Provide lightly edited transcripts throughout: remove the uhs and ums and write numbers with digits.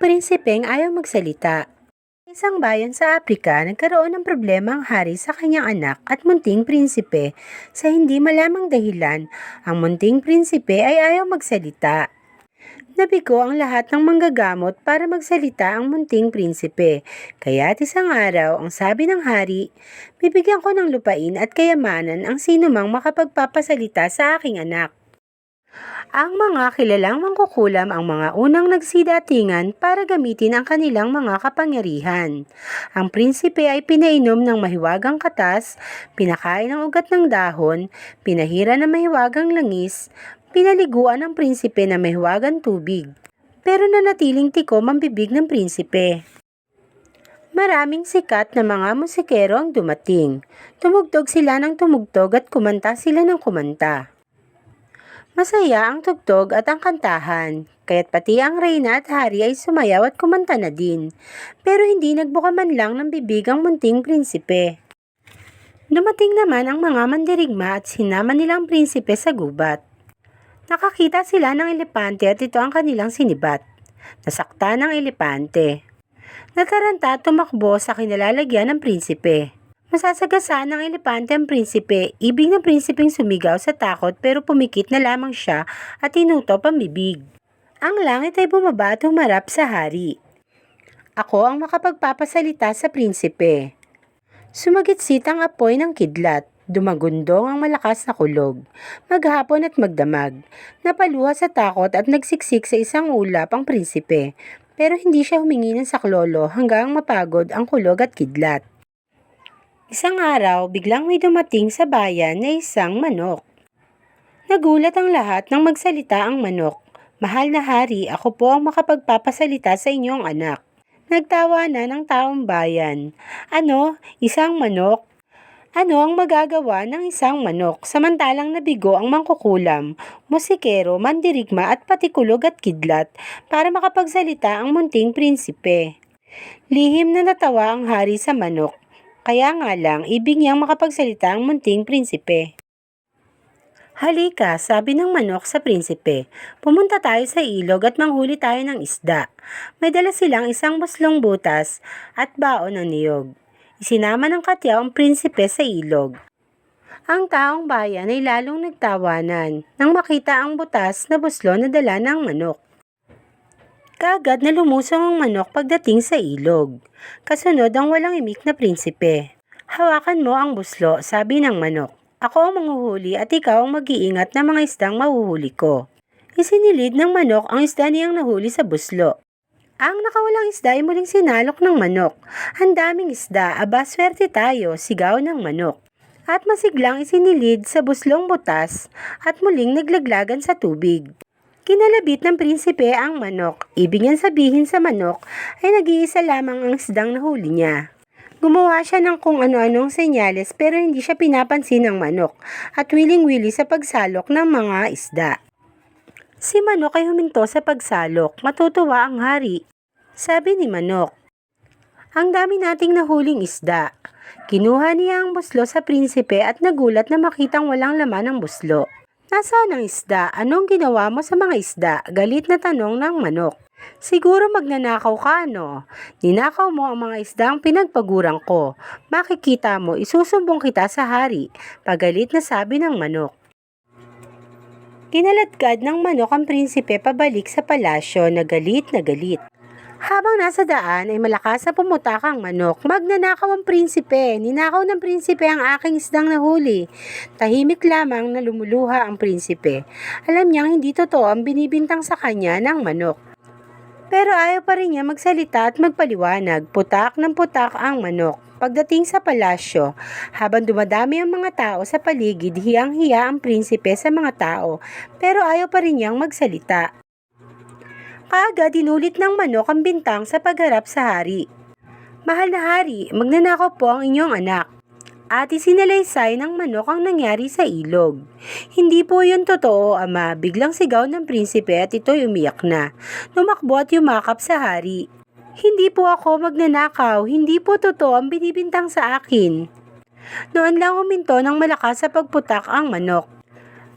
Prinsipeng ayaw magsalita. Sa isang bayan sa Aprika, nagkaroon ng problema ang hari sa kanyang anak at munting prinsipe. Sa hindi malamang dahilan, ang munting prinsipe ay ayaw magsalita. Nabigo ang lahat ng manggagamot para magsalita ang munting prinsipe. Kaya't isang araw, ang sabi ng hari, bibigyan ko ng lupain at kayamanan ang sinumang makapagpapasalita sa aking anak. Ang mga kilalang mangkukulam ang mga unang nagsidatingan para gamitin ang kanilang mga kapangyarihan. Ang prinsipe ay pinainom ng mahiwagang katas, pinakain ng ugat ng dahon, pinahira ng mahiwagang langis, pinaliguan ng prinsipe ng mahiwagang tubig. Pero nanatiling tikom ang bibig ng prinsipe. Maraming sikat na mga musikero ang dumating. Tumugtog sila ng tumugtog at kumanta sila ng kumanta. Masaya ang tugtog at ang kantahan, kaya't pati ang reyna at hari ay sumayaw at kumanta na din. Pero hindi nagbuka man lang ng bibig ang munting prinsipe. Dumating naman ang mga mandirigma at sinama nila ang prinsipe sa gubat. Nakakita sila ng elepante at ito ang kanilang sinibat. Nasaktan ng elepante. Nataranta at tumakbo sa kinalalagyan ng prinsipe. Masasagasaan ng elepante ang prinsipe, ibig ng prinsipeng sumigaw sa takot pero pumikit na lamang siya at tinutop ang bibig. Ang langit ay bumaba at humarap sa hari. Ako ang makapagpapasalita sa prinsipe. Sumagitsit ang apoy ng kidlat. Dumagundong ang malakas na kulog. Maghapon at magdamag. Napaluha sa takot at nagsiksik sa isang ulap ang prinsipe. Pero hindi siya humingi ng saklolo hanggang mapagod ang kulog at kidlat. Isang araw, biglang may dumating sa bayan na isang manok. Nagulat ang lahat nang magsalita ang manok. Mahal na hari, ako po ang makapagpapasalita sa inyong anak. Nagtawanan ng taong bayan. Ano? Isang manok? Ano ang magagawa ng isang manok samantalang nabigo ang mangkukulam, musikero, mandirigma at pati kulog at kidlat para makapagsalita ang munting prinsipe? Lihim na natawa ang hari sa manok. Kaya nga lang, ibig niyang makapagsalita ang munting prinsipe. Halika, sabi ng manok sa prinsipe. Pumunta tayo sa ilog at manghuli tayo ng isda. May dala silang isang buslong butas at baon ng niyog. Isinama ng katyaw ang prinsipe sa ilog. Ang taong bayan ay lalong nagtawanan nang makita ang butas na buslo na dala ng manok. Kaagad na lumusong ang manok pagdating sa ilog. Kasunod ang walang imik na prinsipe. Hawakan mo ang buslo, sabi ng manok. Ako ang manghuhuli at ikaw ang mag-iingat ng mga isdang mahuhuli ko. Isinilid ng manok ang isda niyang nahuli sa buslo. Ang nakawalang isda ay muling sinalok ng manok. Ang daming isda, aba swerte tayo, sigaw ng manok. At masiglang isinilid sa buslong butas at muling naglaglagan sa tubig. Kinalabit ng prinsipe ang manok. Ibig niyang sabihin sa manok ay nag-iisa lamang ang isdang nahuli niya. Gumawa siya ng kung ano-anong senyales pero hindi siya pinapansin ng manok at wiling-wili sa pagsalok ng mga isda. Si manok ay huminto sa pagsalok. Matutuwa ang hari. Sabi ni manok, ang dami nating nahuling isda. Kinuha niya ang buslo sa prinsipe at nagulat na makitang walang laman ang buslo. Nasaan ang isda? Anong ginawa mo sa mga isda? Galit na tanong ng manok. Siguro magnanakaw ka, no? Ninakaw mo ang mga isdang pinagpagurang ko. Makikita mo, isusumbong kita sa hari. Pagalit na sabi ng manok. Kinaladkad ng manok ang prinsipe pabalik sa palasyo na galit na galit. Habang nasa daan ay malakas na pumutak ang manok. Magnanakaw ang prinsipe. Ninakaw ng prinsipe ang aking isdang nahuli. Tahimik lamang na lumuluha ang prinsipe. Alam niyang hindi totoo ang binibintang sa kanya ng manok. Pero ayaw pa rin niya magsalita at magpaliwanag. Putak ng putak ang manok. Pagdating sa palasyo, habang dumadami ang mga tao sa paligid, hiyang-hiya ang prinsipe sa mga tao. Pero ayaw pa rin niyang magsalita. Kaagad inulit ng manok ang bintang sa pagharap sa hari. Mahal na hari, magnanakaw po ang inyong anak. At isinalaysay ng manok ang nangyari sa ilog. Hindi po yun totoo, ama. Biglang sigaw ng prinsipe at ito'y umiyak na. Tumakbo at yumakap sa hari. Hindi po ako magnanakaw. Hindi po totoo ang binibintang sa akin. Noon lang huminto ng malakas sa pagputak ang manok.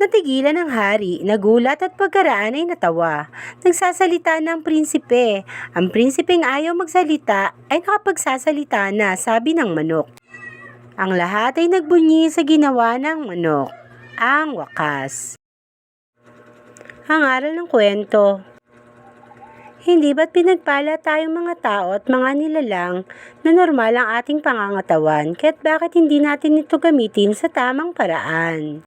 Natigilan ang hari, nagulat at pagkaraan ay natawa. Nagsasalita na ang prinsipe. Ang prinsipeng ayaw magsalita ay nakapagsasalita na, sabi ng manok. Ang lahat ay nagbunyi sa ginawa ng manok. Ang wakas. Ang aral ng kwento. Hindi ba't pinagpala tayong mga tao at mga nilalang na normal ang ating pangangatawan, kaya't bakit hindi natin ito gamitin sa tamang paraan?